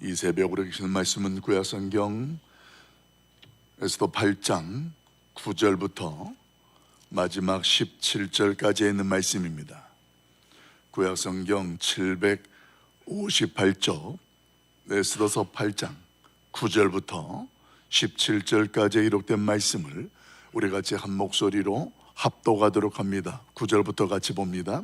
이 새벽 우리 계시는 말씀은 구약성경 에스더 8장 9절부터 마지막 17절까지 있는 말씀입니다. 구약성경 758쪽 에스더서 8장 9절부터 17절까지 기록된 말씀을 우리 같이 한 목소리로 합독하도록 합니다. 9절부터 같이 봅니다.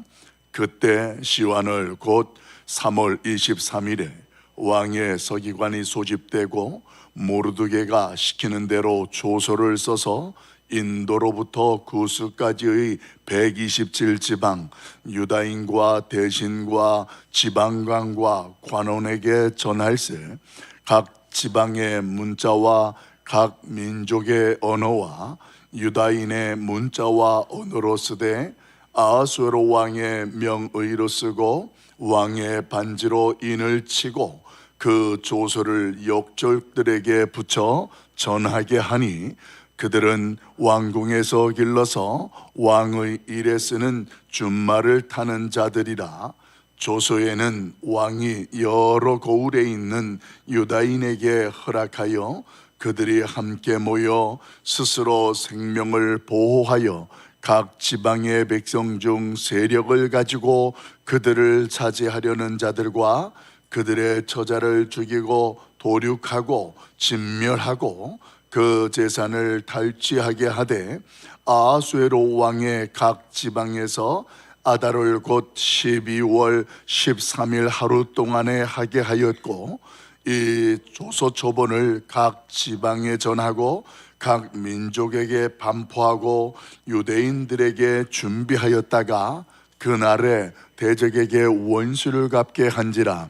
그때 시완월 곧 3월 23일에 왕의 서기관이 소집되고 모르드게가 시키는 대로 조서를 써서 인도로부터 구스까지의 127지방 유다인과 대신과 지방관과 관원에게 전할세. 각 지방의 문자와 각 민족의 언어와 유다인의 문자와 언어로 쓰되 아하수에로 왕의 명의로 쓰고 왕의 반지로 인을 치고 그 조서를 역졸들에게 붙여 전하게 하니 그들은 왕궁에서 길러서 왕의 일에 쓰는 준말을 타는 자들이라. 조서에는 왕이 여러 고을에 있는 유다인에게 허락하여 그들이 함께 모여 스스로 생명을 보호하여 각 지방의 백성 중 세력을 가지고 그들을 차지하려는 자들과 그들의 처자를 죽이고 도륙하고 진멸하고 그 재산을 탈취하게 하되 아하수에로 왕의 각 지방에서 아달월 곧 12월 13일 하루 동안에 하게 하였고 이 조서 초본을 각 지방에 전하고 각 민족에게 반포하고 유대인들에게 준비하였다가 그날에 대적에게 원수를 갚게 한지라.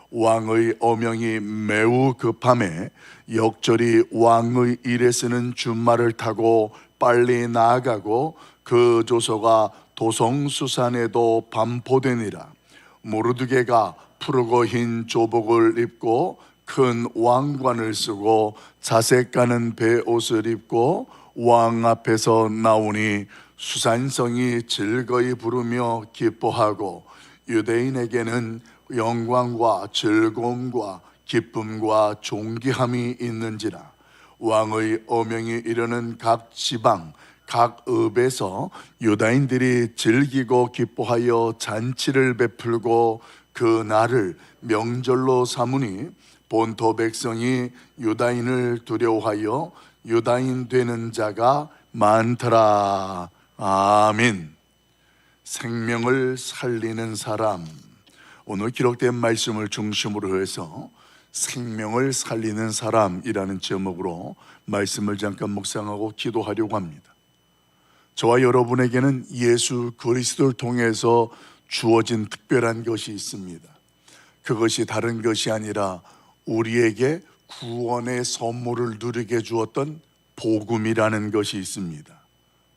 왕의 어명이 매우 급함에 역절이 왕의 일에 쓰는 준말을 타고 빨리 나아가고 그 조서가 도성수산에도 반포되니라. 모르드게가 푸르고 흰 조복을 입고 큰 왕관을 쓰고 자색 가는 베옷을 입고 왕 앞에서 나오니 수산성이 즐거이 부르며 기뻐하고 유대인에게는 영광과 즐거움과 기쁨과 존귀함이 있는지라. 왕의 어명이 이르는 각 지방 각 읍에서 유다인들이 즐기고 기뻐하여 잔치를 베풀고 그 날을 명절로 삼으니 본토 백성이 유다인을 두려워하여 유다인 되는 자가 많더라. 아멘. 생명을 살리는 사람, 오늘 기록된 말씀을 중심으로 해서 생명을 살리는 사람이라는 제목으로 말씀을 잠깐 묵상하고 기도하려고 합니다. 저와 여러분에게는 예수 그리스도를 통해서 주어진 특별한 것이 있습니다. 그것이 다른 것이 아니라 우리에게 구원의 선물을 누리게 주었던 복음이라는 것이 있습니다.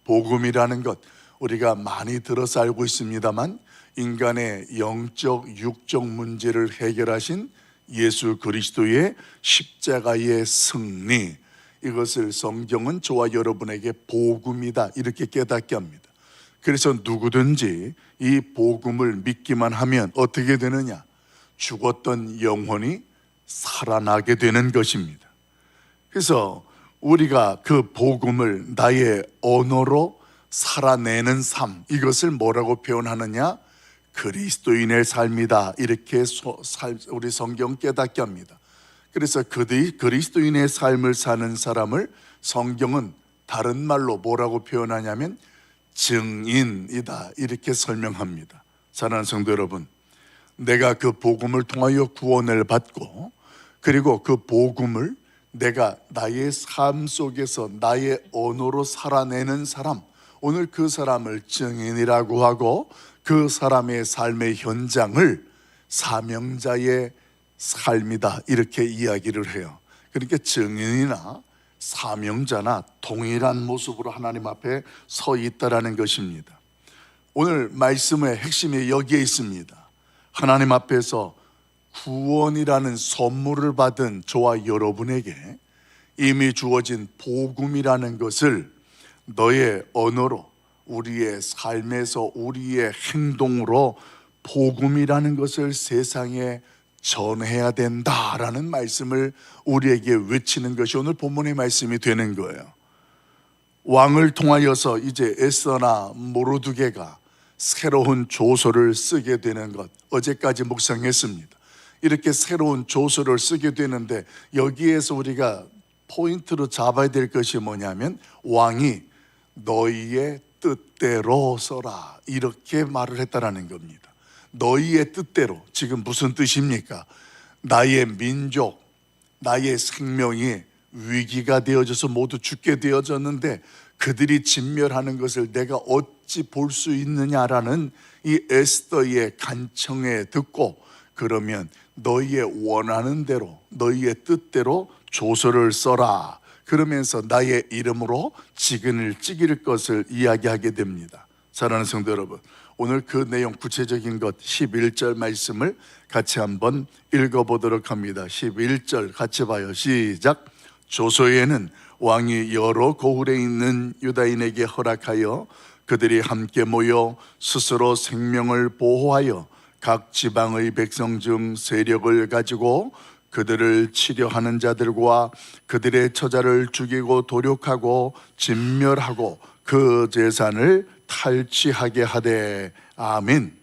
복음이라는 것, 우리가 많이 들어서 알고 있습니다만 인간의 영적, 육적 문제를 해결하신 예수 그리스도의 십자가의 승리, 이것을 성경은 저와 여러분에게 복음이다 이렇게 깨닫게 합니다. 그래서 누구든지 이 복음을 믿기만 하면 어떻게 되느냐? 죽었던 영혼이 살아나게 되는 것입니다. 그래서 우리가 그 복음을 나의 언어로 살아내는 삶, 이것을 뭐라고 표현하느냐? 그리스도인의 삶이다 이렇게 우리 성경 깨닫게 합니다. 그래서 그리스도인의 삶을 사는 사람을 성경은 다른 말로 뭐라고 표현하냐면 증인이다 이렇게 설명합니다. 사랑하는 성도 여러분, 내가 그 복음을 통하여 구원을 받고 그리고 그 복음을 내가 나의 삶 속에서 나의 언어로 살아내는 사람, 오늘 그 사람을 증인이라고 하고 그 사람의 삶의 현장을 사명자의 삶이다 이렇게 이야기를 해요. 그러니까 증인이나 사명자나 동일한 모습으로 하나님 앞에 서 있다라는 것입니다. 오늘 말씀의 핵심이 여기에 있습니다. 하나님 앞에서 구원이라는 선물을 받은 저와 여러분에게 이미 주어진 복음이라는 것을 너의 언어로, 우리의 삶에서, 우리의 행동으로 복음이라는 것을 세상에 전해야 된다라는 말씀을 우리에게 외치는 것이 오늘 본문의 말씀이 되는 거예요. 왕을 통하여서 이제 에스더나 모르드게가 새로운 조서를 쓰게 되는 것, 어제까지 묵상했습니다. 이렇게 새로운 조서를 쓰게 되는데 여기에서 우리가 포인트로 잡아야 될 것이 뭐냐면 왕이 너희의 뜻대로 써라 이렇게 말을 했다라는 겁니다. 너희의 뜻대로, 지금 무슨 뜻입니까? 나의 민족, 나의 생명이 위기가 되어져서 모두 죽게 되어졌는데 그들이 진멸하는 것을 내가 어찌 볼 수 있느냐라는 이 에스더의 간청에 듣고, 그러면 너희의 원하는 대로, 너희의 뜻대로 조서를 써라 그러면서 나의 이름으로 지근을 찍일 것을 이야기하게 됩니다. 사랑하는 성도 여러분, 오늘 그 내용 구체적인 것 11절 말씀을 같이 한번 읽어보도록 합니다. 11절 같이 봐요. 시작. 조서에는 왕이 여러 고을에 있는 유다인에게 허락하여 그들이 함께 모여 스스로 생명을 보호하여 각 지방의 백성 중 세력을 가지고 그들을 치려하는 자들과 그들의 처자를 죽이고 도륙하고 진멸하고 그 재산을 탈취하게 하되. 아멘.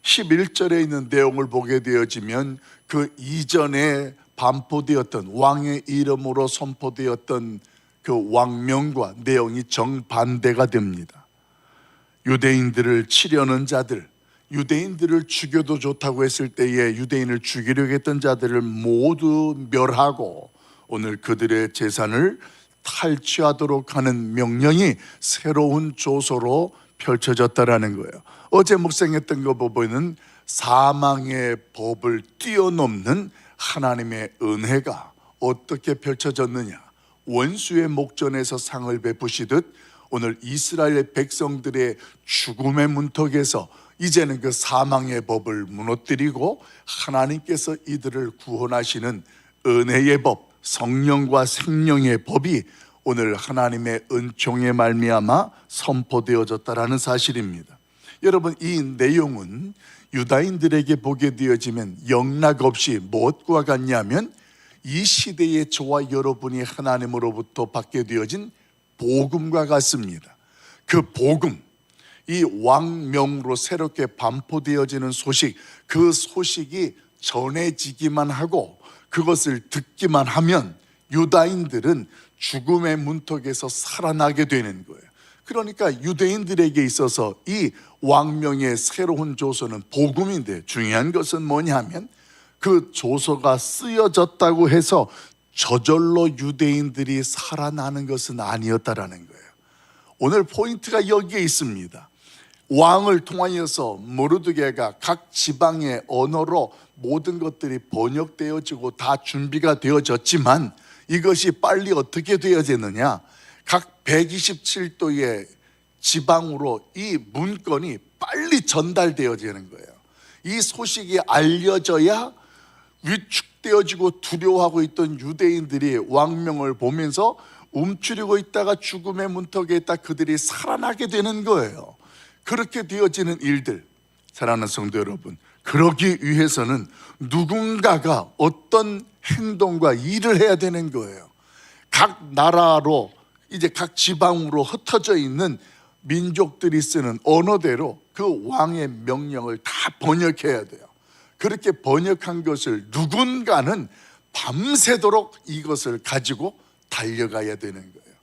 11절에 있는 내용을 보게 되어지면 그 이전에 반포되었던 왕의 이름으로 선포되었던 그 왕명과 내용이 정반대가 됩니다. 유대인들을 치려는 자들, 유대인들을 죽여도 좋다고 했을 때에 유대인을 죽이려고 했던 자들을 모두 멸하고 오늘 그들의 재산을 탈취하도록 하는 명령이 새로운 조서로 펼쳐졌다라는 거예요. 어제 묵상했던 거 보면은 사망의 법을 뛰어넘는 하나님의 은혜가 어떻게 펼쳐졌느냐, 원수의 목전에서 상을 베푸시듯 오늘 이스라엘 백성들의 죽음의 문턱에서 이제는 그 사망의 법을 무너뜨리고 하나님께서 이들을 구원하시는 은혜의 법, 성령과 생명의 법이 오늘 하나님의 은총에 말미암아 선포되어졌다라는 사실입니다. 여러분, 이 내용은 유다인들에게 보게 되어지면 영락없이 무엇과 같냐면 이 시대의 저와 여러분이 하나님으로부터 받게 되어진 복음과 같습니다. 그 복음, 이 왕명으로 새롭게 반포되어지는 소식, 그 소식이 전해지기만 하고 그것을 듣기만 하면 유다인들은 죽음의 문턱에서 살아나게 되는 거예요. 그러니까 유대인들에게 있어서 이 왕명의 새로운 조서는 복음인데, 중요한 것은 뭐냐면 그 조서가 쓰여졌다고 해서 저절로 유대인들이 살아나는 것은 아니었다라는 거예요. 오늘 포인트가 여기에 있습니다. 왕을 통하여서 모르드게가 각 지방의 언어로 모든 것들이 번역되어지고 다 준비가 되어졌지만 이것이 빨리 어떻게 되어졌느냐, 각 127도의 지방으로 이 문건이 빨리 전달되어지는 거예요. 이 소식이 알려져야 위축되어지고 두려워하고 있던 유대인들이 왕명을 보면서 움츠리고 있다가 죽음의 문턱에 있다 그들이 살아나게 되는 거예요. 그렇게 되어지는 일들, 사랑하는 성도 여러분, 그러기 위해서는 누군가가 어떤 행동과 일을 해야 되는 거예요. 각 나라로, 이제 각 지방으로 흩어져 있는 민족들이 쓰는 언어대로 그 왕의 명령을 다 번역해야 돼요. 그렇게 번역한 것을 누군가는 밤새도록 이것을 가지고 달려가야 되는 거예요.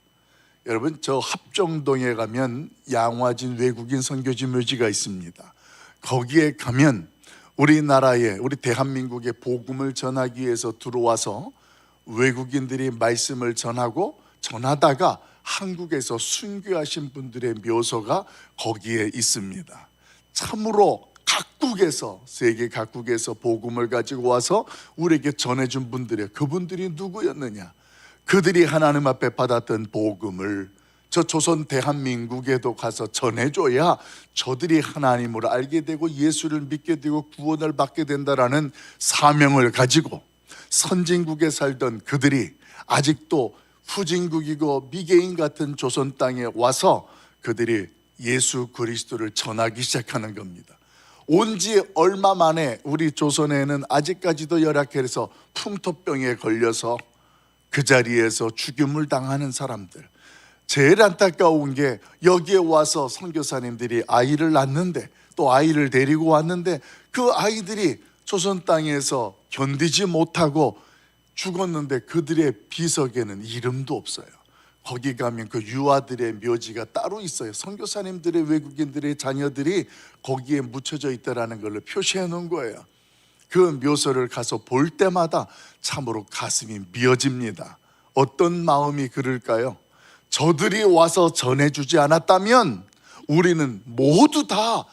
여러분, 저 합정동에 가면 양화진 외국인 선교지 묘지가 있습니다. 거기에 가면 우리나라에, 우리 대한민국의 복음을 전하기 위해서 들어와서 외국인들이 말씀을 전하다가 한국에서 순교하신 분들의 묘소가 거기에 있습니다. 참으로 각국에서, 세계 각국에서 복음을 가지고 와서 우리에게 전해준 분들이에요. 그분들이 누구였느냐? 그들이 하나님 앞에 받았던 복음을 저 조선 대한민국에도 가서 전해줘야 저들이 하나님을 알게 되고 예수를 믿게 되고 구원을 받게 된다라는 사명을 가지고 선진국에 살던 그들이 아직도 후진국이고 미개인 같은 조선 땅에 와서 그들이 예수 그리스도를 전하기 시작하는 겁니다. 온 지 얼마 만에 우리 조선에는 아직까지도 열악해서 풍토병에 걸려서 그 자리에서 죽임을 당하는 사람들, 제일 안타까운 게 여기에 와서 선교사님들이 아이를 낳는데, 또 아이를 데리고 왔는데 그 아이들이 조선 땅에서 견디지 못하고 죽었는데 그들의 비석에는 이름도 없어요. 거기 가면 그 유아들의 묘지가 따로 있어요. 선교사님들의, 외국인들의 자녀들이 거기에 묻혀져 있다라는 걸로 표시해 놓은 거예요. 그 묘소를 가서 볼 때마다 참으로 가슴이 미어집니다. 어떤 마음이 그럴까요? 저들이 와서 전해주지 않았다면 우리는 모두 다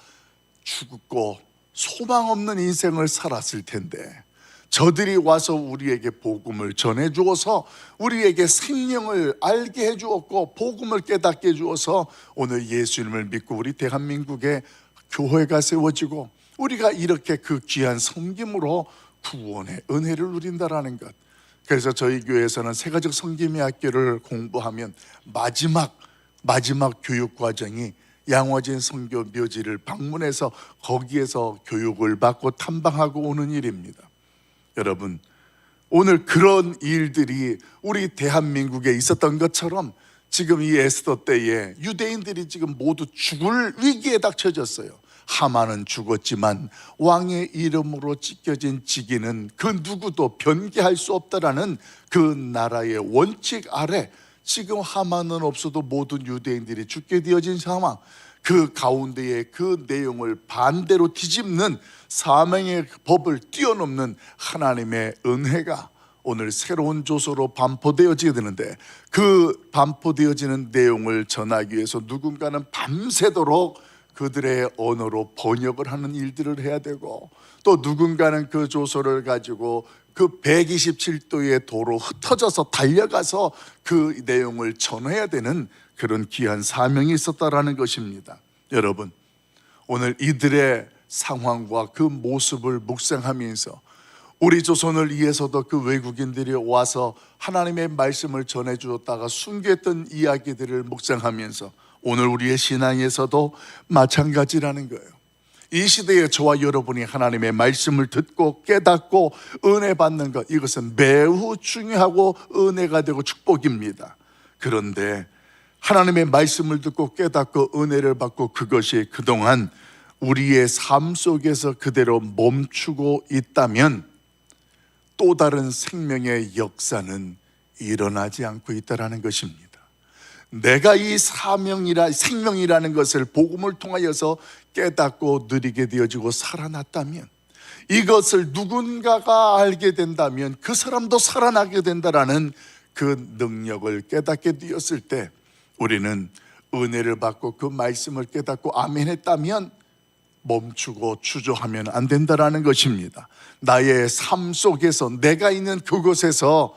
죽고 소망 없는 인생을 살았을 텐데, 저들이 와서 우리에게 복음을 전해주어서 우리에게 생명을 알게 해주었고 복음을 깨닫게 해주어서 오늘 예수님을 믿고 우리 대한민국에 교회가 세워지고 우리가 이렇게 그 귀한 섬김으로 구원의 은혜를 누린다라는 것. 그래서 저희 교회에서는 세가족 섬김의 학교를 공부하면 마지막 교육 과정이 양화진 선교 묘지를 방문해서 거기에서 교육을 받고 탐방하고 오는 일입니다. 여러분, 오늘 그런 일들이 우리 대한민국에 있었던 것처럼 지금 이 에스더 때에 유대인들이 지금 모두 죽을 위기에 닥쳐졌어요. 하만은 죽었지만 왕의 이름으로 찢겨진 지기는 그 누구도 변개할 수 없다라는 그 나라의 원칙 아래 지금 하만은 없어도 모든 유대인들이 죽게 되어진 상황, 그 가운데에 그 내용을 반대로 뒤집는 사명의 법을 뛰어넘는 하나님의 은혜가 오늘 새로운 조서로 반포되어지게 되는데, 그 반포되어지는 내용을 전하기 위해서 누군가는 밤새도록 그들의 언어로 번역을 하는 일들을 해야 되고, 또 누군가는 그 조서를 가지고 그 127도의 도로 흩어져서 달려가서 그 내용을 전해야 되는 그런 귀한 사명이 있었다라는 것입니다. 여러분, 오늘 이들의 상황과 그 모습을 묵상하면서 우리 조선을 위해서도 그 외국인들이 와서 하나님의 말씀을 전해주었다가 순교했던 이야기들을 묵상하면서 오늘 우리의 신앙에서도 마찬가지라는 거예요. 이 시대에 저와 여러분이 하나님의 말씀을 듣고 깨닫고 은혜 받는 것, 이것은 매우 중요하고 은혜가 되고 축복입니다. 그런데 하나님의 말씀을 듣고 깨닫고 은혜를 받고 그것이 그동안 우리의 삶 속에서 그대로 멈추고 있다면 또 다른 생명의 역사는 일어나지 않고 있다는 것입니다. 내가 이 생명이라는 것을 복음을 통하여서 깨닫고 누리게 되어지고 살아났다면, 이것을 누군가가 알게 된다면 그 사람도 살아나게 된다라는 그 능력을 깨닫게 되었을 때 우리는 은혜를 받고 그 말씀을 깨닫고 아멘 했다면 멈추고 주저하면 안 된다라는 것입니다. 나의 삶 속에서 내가 있는 그곳에서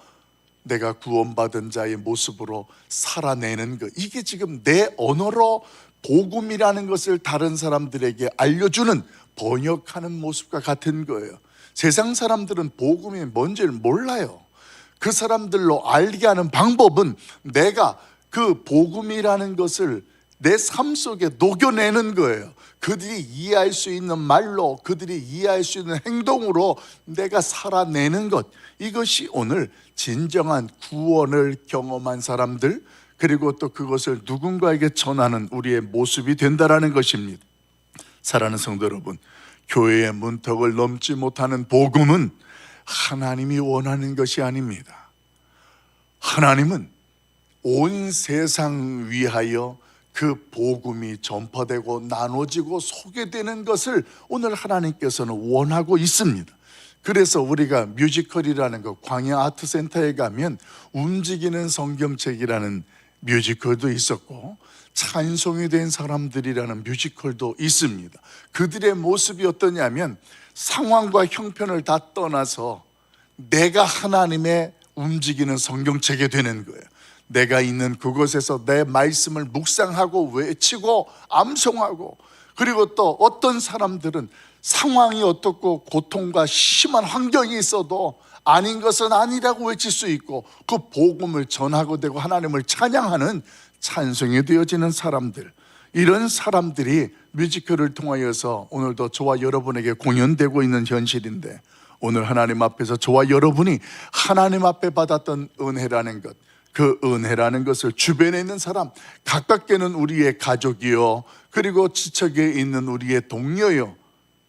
내가 구원받은 자의 모습으로 살아내는 것, 이게 지금 내 언어로 복음이라는 것을 다른 사람들에게 알려주는, 번역하는 모습과 같은 거예요. 세상 사람들은 복음이 뭔지를 몰라요. 그 사람들로 알게 하는 방법은 내가 그 복음이라는 것을 내 삶 속에 녹여내는 거예요. 그들이 이해할 수 있는 말로, 그들이 이해할 수 있는 행동으로 내가 살아내는 것, 이것이 오늘 진정한 구원을 경험한 사람들, 그리고 또 그것을 누군가에게 전하는 우리의 모습이 된다라는 것입니다. 사랑하는 성도 여러분, 교회의 문턱을 넘지 못하는 복음은 하나님이 원하는 것이 아닙니다. 하나님은 온 세상 위하여 그 복음이 전파되고 나눠지고 소개되는 것을 오늘 하나님께서는 원하고 있습니다. 그래서 우리가 뮤지컬이라는 것, 광야 아트센터에 가면 움직이는 성경책이라는 뮤지컬도 있었고, 찬송이 된 사람들이라는 뮤지컬도 있습니다. 그들의 모습이 어떠냐면 상황과 형편을 다 떠나서 내가 하나님의 움직이는 성경책이 되는 거예요. 내가 있는 그곳에서 내 말씀을 묵상하고 외치고 암송하고, 그리고 또 어떤 사람들은 상황이 어떻고 고통과 심한 환경이 있어도 아닌 것은 아니라고 외칠 수 있고 그 복음을 전하고 되고 하나님을 찬양하는 찬송이 되어지는 사람들, 이런 사람들이 뮤지컬을 통하여서 오늘도 저와 여러분에게 공연되고 있는 현실인데, 오늘 하나님 앞에서 저와 여러분이 하나님 앞에 받았던 은혜라는 것, 그 은혜라는 것을 주변에 있는 사람, 가깝게는 우리의 가족이요, 그리고 지척에 있는 우리의 동료요,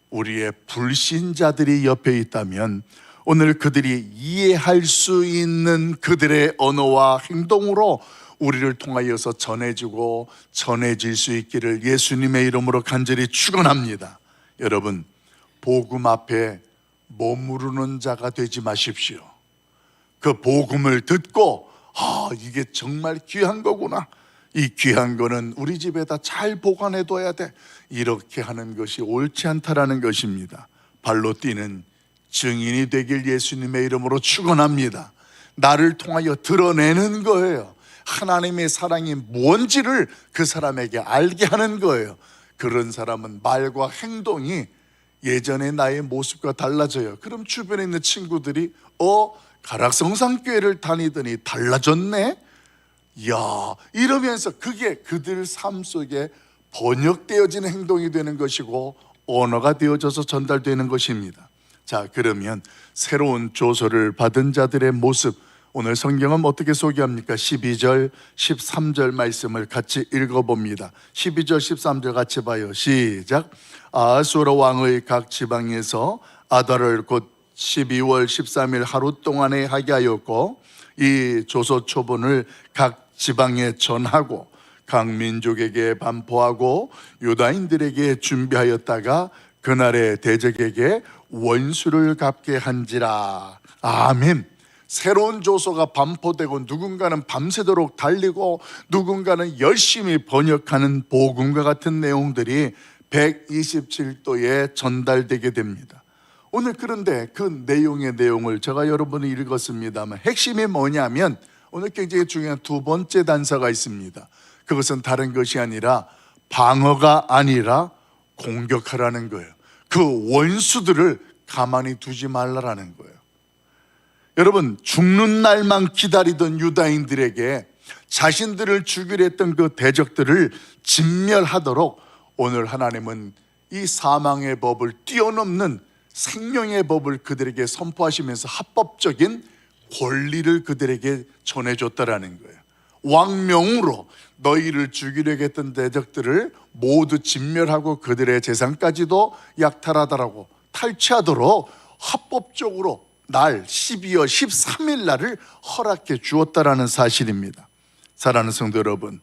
우리의 불신자들이 옆에 있다면 오늘 그들이 이해할 수 있는 그들의 언어와 행동으로 우리를 통하여서 전해주고 전해질 수 있기를 예수님의 이름으로 간절히 축원합니다. 여러분, 복음 앞에 머무르는 자가 되지 마십시오. 그 복음을 듣고 이게 정말 귀한 거구나, 이 귀한 거는 우리 집에다 잘 보관해둬야 돼, 이렇게 하는 것이 옳지 않다라는 것입니다. 발로 뛰는 증인이 되길 예수님의 이름으로 축원합니다. 나를 통하여 드러내는 거예요. 하나님의 사랑이 뭔지를 그 사람에게 알게 하는 거예요. 그런 사람은 말과 행동이 예전의 나의 모습과 달라져요. 그럼 주변에 있는 친구들이 가락성산교회를 다니더니 달라졌네? 이야, 이러면서 그게 그들 삶 속에 번역되어지는 행동이 되는 것이고 언어가 되어져서 전달되는 것입니다. 자, 그러면 새로운 조서를 받은 자들의 모습, 오늘 성경은 어떻게 소개합니까? 12절, 13절 말씀을 같이 읽어봅니다. 12절, 13절 같이 봐요. 시작. 아수르 왕의 각 지방에서 아달을 곧 12월 13일 하루 동안에 하게 하였고, 이 조서 초본을 각 지방에 전하고 각 민족에게 반포하고 유다인들에게 준비하였다가 그날의 대적에게 원수를 갚게 한지라. 아멘. 새로운 조서가 반포되고 누군가는 밤새도록 달리고 누군가는 열심히 번역하는 복음과 같은 내용들이 127도에 전달되게 됩니다. 오늘 그런데 그 내용을 제가 여러분이 읽었습니다만 핵심이 뭐냐면, 오늘 굉장히 중요한 두 번째 단서가 있습니다. 그것은 다른 것이 아니라 방어가 아니라 공격하라는 거예요. 그 원수들을 가만히 두지 말라라는 거예요. 여러분, 죽는 날만 기다리던 유다인들에게 자신들을 죽이려 했던 그 대적들을 진멸하도록 오늘 하나님은 이 사망의 법을 뛰어넘는 생명의 법을 그들에게 선포하시면서 합법적인 권리를 그들에게 전해줬다라는 거예요. 왕명으로 너희를 죽이려 했던 대적들을 모두 진멸하고 그들의 재산까지도 약탈하더라고 탈취하도록 합법적으로 날 12월 13일 날을 허락해 주었다라는 사실입니다. 사랑하는 성도 여러분,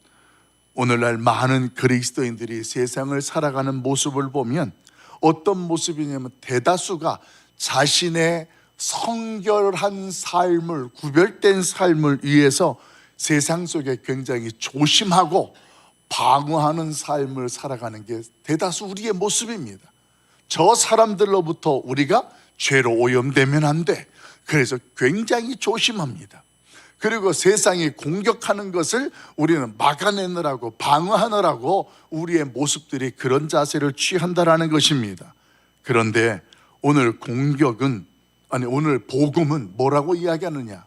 오늘날 많은 그리스도인들이 세상을 살아가는 모습을 보면 어떤 모습이냐면, 대다수가 자신의 성결한 삶을, 구별된 삶을 위해서 세상 속에 굉장히 조심하고 방어하는 삶을 살아가는 게 대다수 우리의 모습입니다. 저 사람들로부터 우리가 죄로 오염되면 안 돼. 그래서 굉장히 조심합니다. 그리고 세상이 공격하는 것을 우리는 막아내느라고 방어하느라고 우리의 모습들이 그런 자세를 취한다라는 것입니다. 그런데 오늘 오늘 복음은 뭐라고 이야기하느냐?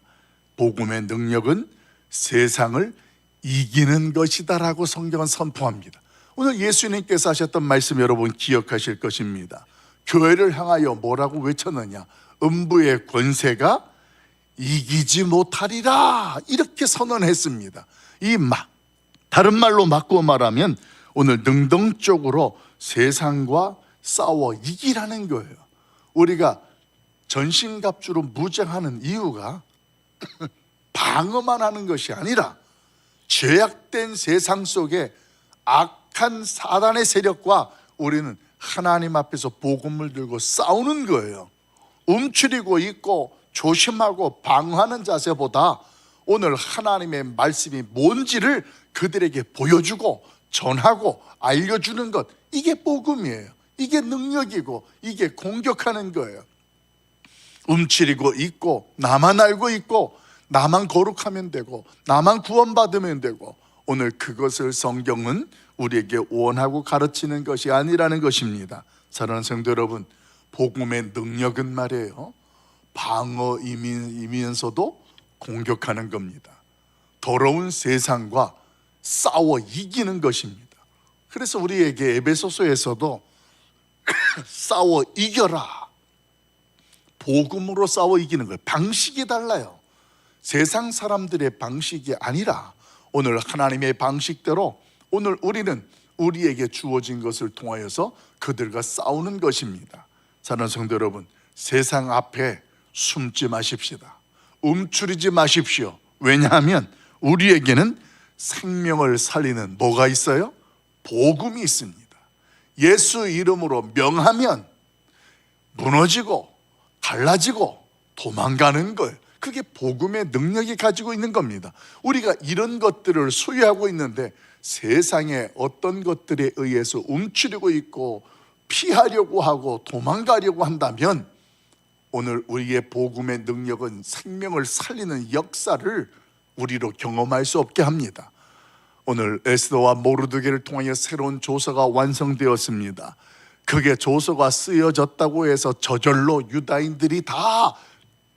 복음의 능력은 세상을 이기는 것이다라고 성경은 선포합니다. 오늘 예수님께서 하셨던 말씀 여러분 기억하실 것입니다. 교회를 향하여 뭐라고 외쳤느냐? 음부의 권세가 이기지 못하리라, 이렇게 선언했습니다. 다른 말로 바꾸어 말하면 오늘 능동적으로 세상과 싸워 이기라는 거예요. 우리가 전신갑주로 무장하는 이유가 방어만 하는 것이 아니라 죄악된 세상 속에 악한 사단의 세력과 우리는 하나님 앞에서 복음을 들고 싸우는 거예요. 움츠리고 있고 조심하고 방어하는 자세보다 오늘 하나님의 말씀이 뭔지를 그들에게 보여주고 전하고 알려주는 것, 이게 복음이에요. 이게 능력이고 이게 공격하는 거예요. 움츠리고 있고 나만 알고 있고 나만 거룩하면 되고 나만 구원받으면 되고, 오늘 그것을 성경은 우리에게 원하고 가르치는 것이 아니라는 것입니다. 사랑하는 성도 여러분, 복음의 능력은 말이에요, 방어이면서도 공격하는 겁니다. 더러운 세상과 싸워 이기는 것입니다. 그래서 우리에게 에베소서에서도 싸워 이겨라, 복음으로 싸워 이기는 거예요. 방식이 달라요. 세상 사람들의 방식이 아니라 오늘 하나님의 방식대로 오늘 우리는 우리에게 주어진 것을 통하여서 그들과 싸우는 것입니다. 사랑하는 성도 여러분, 세상 앞에 숨지 마십시다. 움츠리지 마십시오. 왜냐하면 우리에게는 생명을 살리는 뭐가 있어요? 복음이 있습니다. 예수 이름으로 명하면 무너지고 갈라지고 도망가는 거예요. 그게 복음의 능력이 가지고 있는 겁니다. 우리가 이런 것들을 소유하고 있는데 세상에 어떤 것들에 의해서 움츠리고 있고 피하려고 하고 도망가려고 한다면 오늘 우리의 복음의 능력은 생명을 살리는 역사를 우리로 경험할 수 없게 합니다. 오늘 에스더와 모르드게를 통하여 새로운 조서가 완성되었습니다. 그게 조서가 쓰여졌다고 해서 저절로 유다인들이 다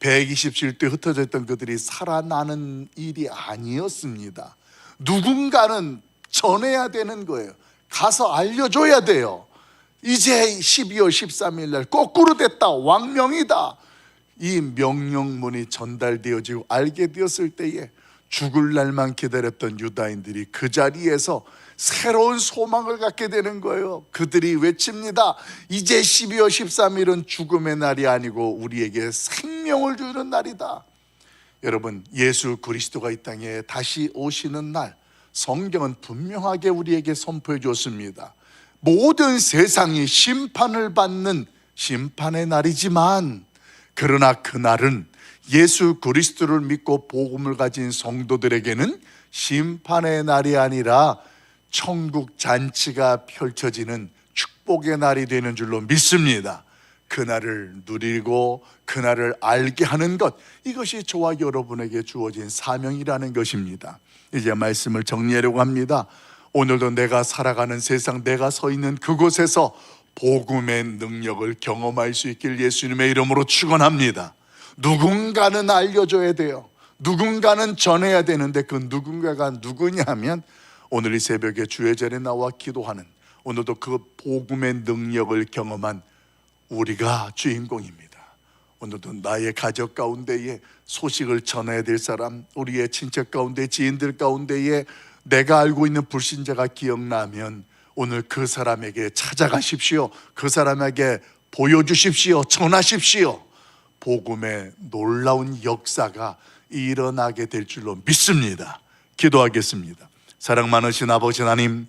127대 흩어져 있던 그들이 살아나는 일이 아니었습니다. 누군가는 전해야 되는 거예요. 가서 알려줘야 돼요. 이제 12월 13일 날 거꾸로 됐다, 왕명이다, 이 명령문이 전달되어지고 알게 되었을 때에 죽을 날만 기다렸던 유다인들이 그 자리에서 새로운 소망을 갖게 되는 거예요. 그들이 외칩니다. 이제 12월 13일은 죽음의 날이 아니고 우리에게 생명을 주는 날이다. 여러분, 예수 그리스도가 이 땅에 다시 오시는 날, 성경은 분명하게 우리에게 선포해 줬습니다. 모든 세상이 심판을 받는 심판의 날이지만, 그러나 그날은 예수 그리스도를 믿고 복음을 가진 성도들에게는 심판의 날이 아니라 천국 잔치가 펼쳐지는 축복의 날이 되는 줄로 믿습니다. 그날을 누리고 그날을 알게 하는 것, 이것이 저와 여러분에게 주어진 사명이라는 것입니다. 이제 말씀을 정리하려고 합니다. 오늘도 내가 살아가는 세상, 내가 서 있는 그곳에서 복음의 능력을 경험할 수 있길 예수님의 이름으로 축원합니다. 누군가는 알려줘야 돼요. 누군가는 전해야 되는데 그 누군가가 누구냐 하면 오늘 이 새벽에 주의 자리에 나와 기도하는, 오늘도 그 복음의 능력을 경험한 우리가 주인공입니다. 오늘도 나의 가족 가운데에 소식을 전해야 될 사람, 우리의 친척 가운데, 지인들 가운데에 내가 알고 있는 불신자가 기억나면 오늘 그 사람에게 찾아가십시오. 그 사람에게 보여주십시오. 전하십시오. 복음의 놀라운 역사가 일어나게 될 줄로 믿습니다. 기도하겠습니다. 사랑 많으신 아버지 하나님,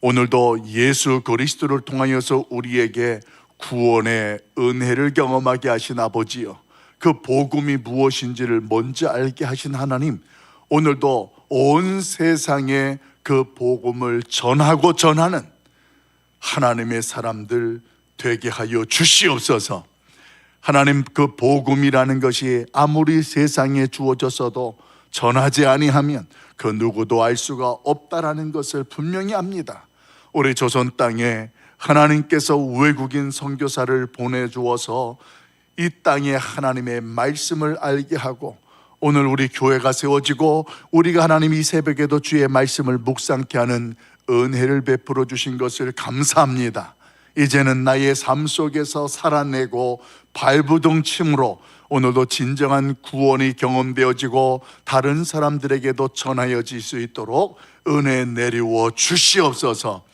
오늘도 예수 그리스도를 통하여서 우리에게 구원의 은혜를 경험하게 하신 아버지요, 그 복음이 무엇인지를 먼저 알게 하신 하나님, 오늘도 온 세상에 그 복음을 전하고 전하는 하나님의 사람들 되게 하여 주시옵소서. 하나님, 그 복음이라는 것이 아무리 세상에 주어졌어도 전하지 아니하면 그 누구도 알 수가 없다라는 것을 분명히 압니다. 우리 조선 땅에 하나님께서 외국인 선교사를 보내주어서 이 땅에 하나님의 말씀을 알게 하고, 오늘 우리 교회가 세워지고 우리가 하나님 이 새벽에도 주의 말씀을 묵상케 하는 은혜를 베풀어 주신 것을 감사합니다. 이제는 나의 삶 속에서 살아내고 발부동침으로 오늘도 진정한 구원이 경험되어지고 다른 사람들에게도 전하여질 수 있도록 은혜 내리워 주시옵소서.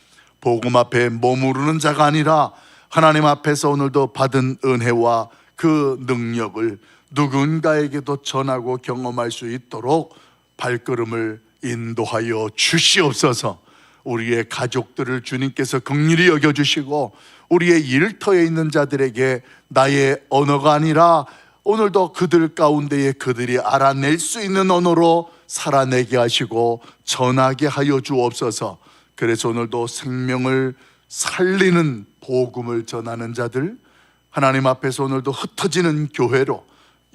복음 앞에 머무르는 자가 아니라 하나님 앞에서 오늘도 받은 은혜와 그 능력을 누군가에게도 전하고 경험할 수 있도록 발걸음을 인도하여 주시옵소서. 우리의 가족들을 주님께서 긍휼히 여겨주시고 우리의 일터에 있는 자들에게 나의 언어가 아니라 오늘도 그들 가운데에 그들이 알아낼 수 있는 언어로 살아내게 하시고 전하게 하여 주옵소서. 그래서 오늘도 생명을 살리는 복음을 전하는 자들, 하나님 앞에서 오늘도 흩어지는 교회로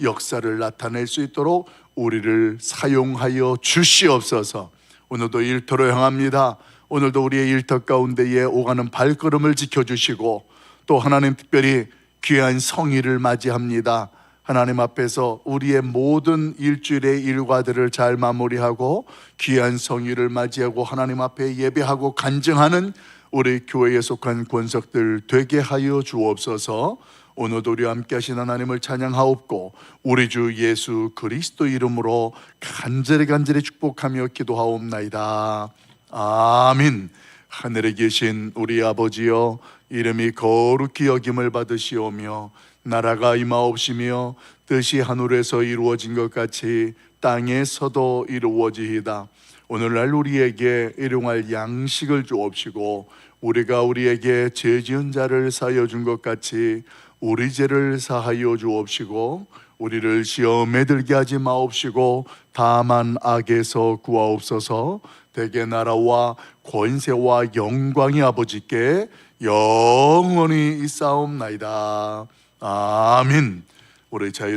역사를 나타낼 수 있도록 우리를 사용하여 주시옵소서. 오늘도 일터로 향합니다. 오늘도 우리의 일터 가운데에 오가는 발걸음을 지켜주시고 또 하나님 특별히 귀한 성일을 맞이합니다. 하나님 앞에서 우리의 모든 일주일의 일과들을 잘 마무리하고 귀한 성일을 맞이하고 하나님 앞에 예배하고 간증하는 우리 교회에 속한 권석들 되게 하여 주옵소서. 오늘도 우리와 함께 하신 하나님을 찬양하옵고 우리 주 예수 그리스도 이름으로 간절히 축복하며 기도하옵나이다. 아멘. 하늘에 계신 우리 아버지여, 이름이 거룩히 여김을 받으시오며 나라가 임하옵시며 뜻이 하늘에서 이루어진 것 같이 땅에서도 이루어지이다. 오늘날 우리에게 일용할 양식을 주옵시고 우리가 우리에게 죄 지은 자를 사하여 준 것 같이 우리 죄를 사하여 주옵시고 우리를 시험에 들게 하지 마옵시고 다만 악에서 구하옵소서. 대개 나라와 권세와 영광이 아버지께 영원히 있사옵나이다. 아멘. 우리 자유